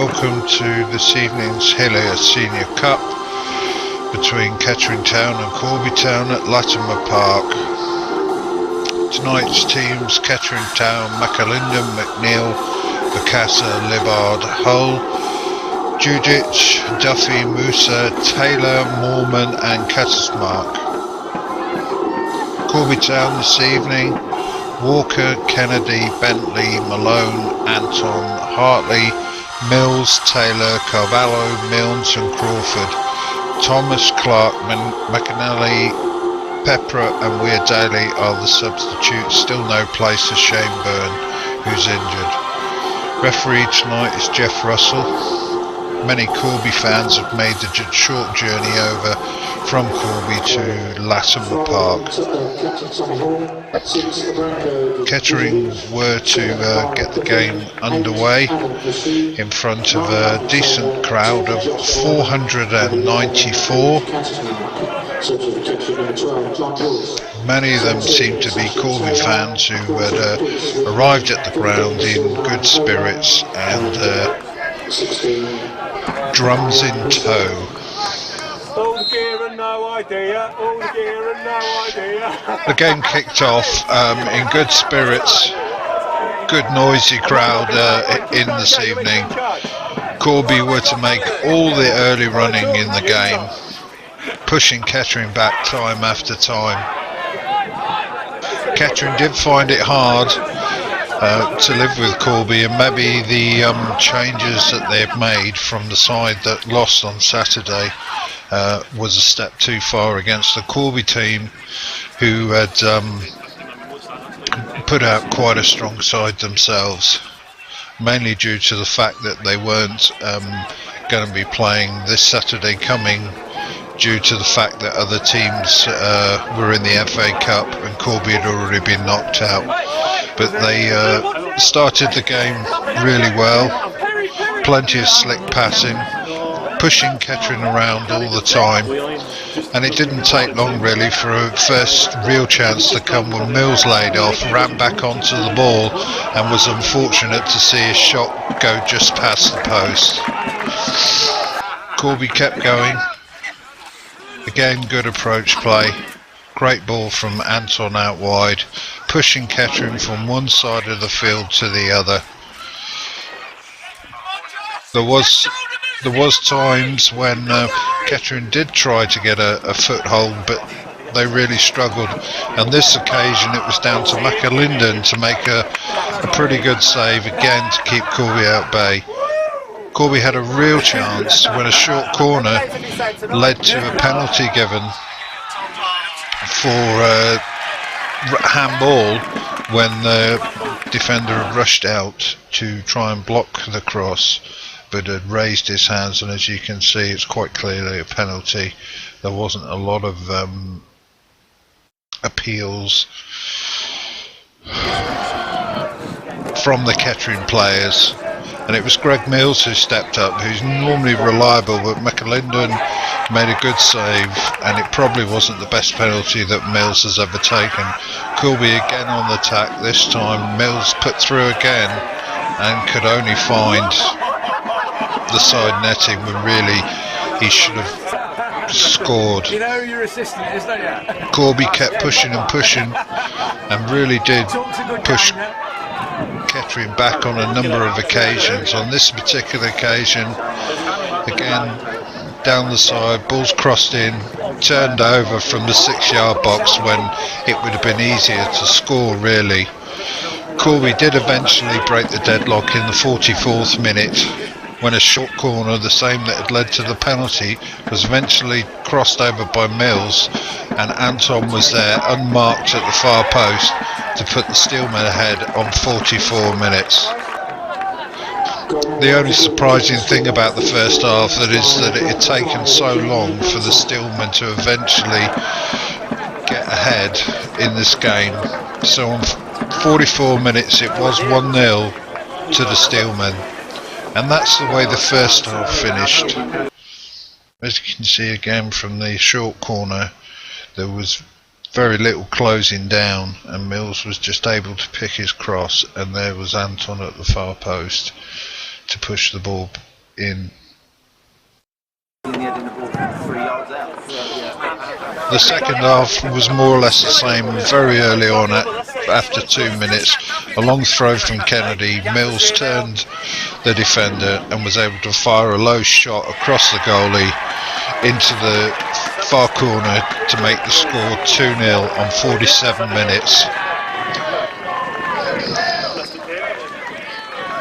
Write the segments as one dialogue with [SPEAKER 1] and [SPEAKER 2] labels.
[SPEAKER 1] welcome to this evening's HILLIER Senior Cup between Kettering Town and Corby Town at Latimer Park. Tonight's teams: Kettering Town, McAlinden, McNeil, Bacassa, Libbard, Hull, Judich, Duffy, Musa, Taylor, Moorman and Cattersmark. Corby Town this evening: Walker, Kennedy, Bentley, Malone, Anton, Hartley, Mills, Taylor, Carvalho, Milnes and Crawford. Thomas, Clark, McAnally, Pepper and Weir Daly are the substitutes. Still no place for Shane Byrne, who's injured. Referee tonight is Jeff Russell. Many Corby fans have made the short journey over from Corby to Latimer Park. Kettering were to get the game underway in front of a decent crowd of 494. Many of them seem to be Corby fans who had arrived at the ground in good spirits and drums in tow.
[SPEAKER 2] All the gear and no idea, all the gear and no idea.
[SPEAKER 1] The game kicked off in good spirits, good noisy crowd in this evening. Corby were to make all the early running in the game, pushing Kettering back time after time. Kettering did find it hard to live with Corby, and maybe the changes that they've made from the side that lost on Saturday was a step too far against the Corby team, who had put out quite a strong side themselves, mainly due to the fact that they weren't going to be playing this Saturday coming, due to the fact that other teams were in the FA Cup and Corby had already been knocked out. But they started the game really well, plenty of slick passing, pushing Kettering around all the time, and it didn't take long really for a first real chance to come when Mills laid off, ran back onto the ball and was unfortunate to see his shot go just past the post. Corby kept going. Again, good approach play, great ball from Anton out wide, pushing Kettering from one side of the field to the other. There was times when Kettering did try to get a foothold, but they really struggled. On this occasion it was down to McAlinden to make a pretty good save again to keep Corby at bay. Corby had a real chance when a short corner led to a penalty given for handball when the defender had rushed out to try and block the cross, but had raised his hands, and as you can see it's quite clearly a penalty. There wasn't a lot of appeals from the Kettering players, and it was Greg Mills who stepped up, who's normally reliable, but McAlinden made a good save, and it probably wasn't the best penalty that Mills has ever taken. Corby again on the attack, this time Mills put through again and could only find the side netting when really he should have scored.
[SPEAKER 2] You know your assistant is, don't you?
[SPEAKER 1] Corby kept pushing and pushing and really did push Kettering back on a number of occasions. On this particular occasion, again down the side, balls crossed in, turned over from the 6-yard box when it would have been easier to score really. Corby did eventually break the deadlock in the 44th minute when a short corner, the same that had led to the penalty, was eventually crossed over by Mills, and Anton was there unmarked at the far post to put the Steelmen ahead on 44 minutes. The only surprising thing about the first half is that it had taken so long for the Steelmen to eventually get ahead in this game. So on 44 minutes it was 1-0 to the Steelmen, and that's the way the first half finished. As you can see again from the short corner, there was very little closing down, and Mills was just able to pick his cross, and there was Anton at the far post to push the ball in. The second half was more or less the same. Very early on, after 2 minutes, a long throw from Kennedy. Mills turned the defender and was able to fire a low shot across the goalie into the far corner to make the score 2-0 on 47 minutes.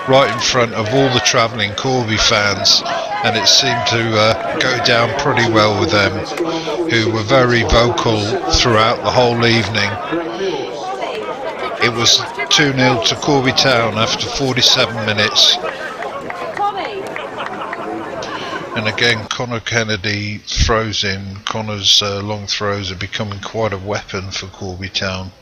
[SPEAKER 1] Right in front of all the travelling Corby fans, and it seemed to go down pretty well with them, who were very vocal throughout the whole evening. It was 2-0 to Corby Town after 47 minutes. And again, Connor Kennedy throws in. Connor's long throws are becoming quite a weapon for Corby Town.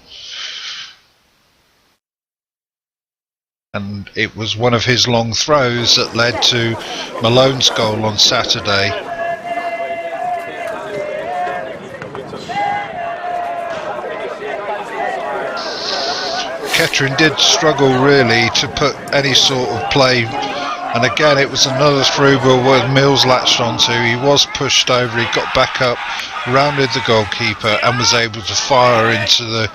[SPEAKER 1] And it was one of his long throws that led to Malone's goal on Saturday. Kettering did struggle really to put any sort of play, and again it was another through ball where Mills latched onto. He was pushed over, he got back up, rounded the goalkeeper and was able to fire into the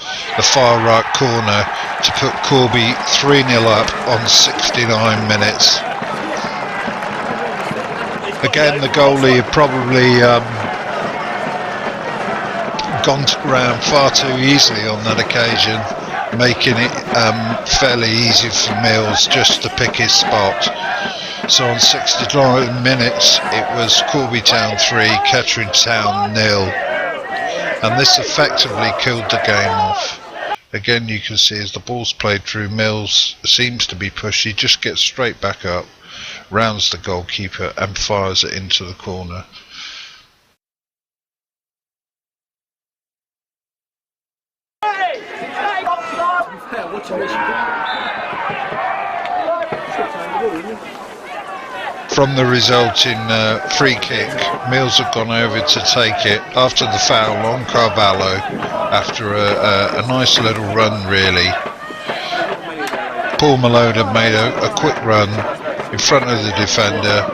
[SPEAKER 1] far right corner to put Corby 3-0 up on 69 minutes. Again, the goalie had probably gone around far too easily on that occasion, making it fairly easy for Mills just to pick his spot. So on 69 minutes it was Corby Town 3, Kettering Town 0, and this effectively killed the game off. Again, you can see as the ball's played through, Mills seems to be pushed. He just gets straight back up, rounds the goalkeeper and fires it into the corner. From the resulting free kick, Mills have gone over to take it after the foul on Carvalho, after a nice little run really. Paul Malone had made a quick run in front of the defender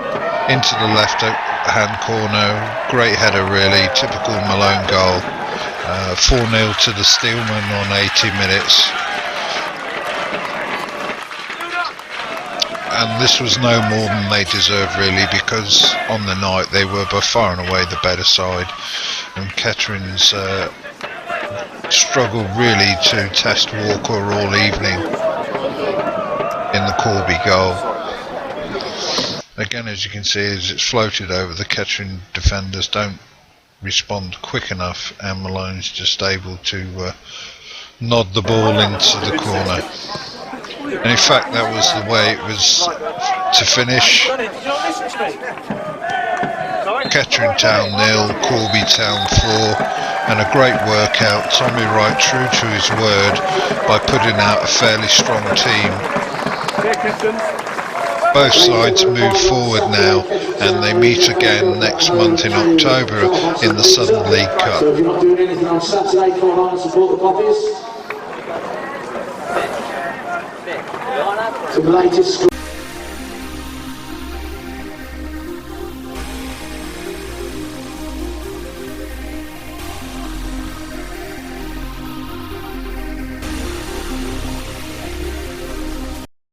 [SPEAKER 1] into the left hand corner. Great header really, typical Malone goal. 4-0 to the Steelman on 80 minutes. And this was no more than they deserved really, because on the night they were by far and away the better side, and Kettering's struggled really to test Walker all evening in the Corby goal. Again, as you can see, as it's floated over, the Kettering defenders don't respond quick enough, and Malone's just able to nod the ball into the corner. And in fact that was the way it was to finish. Kettering Town 0, Corby Town 4, and a great workout. Tommy Wright true to his word by putting out a fairly strong team. Both sides move forward now, and they meet again next month in October in the Southern League Cup.
[SPEAKER 3] So if you're not doing anything on Saturday, come along and support the Poppies. To the latest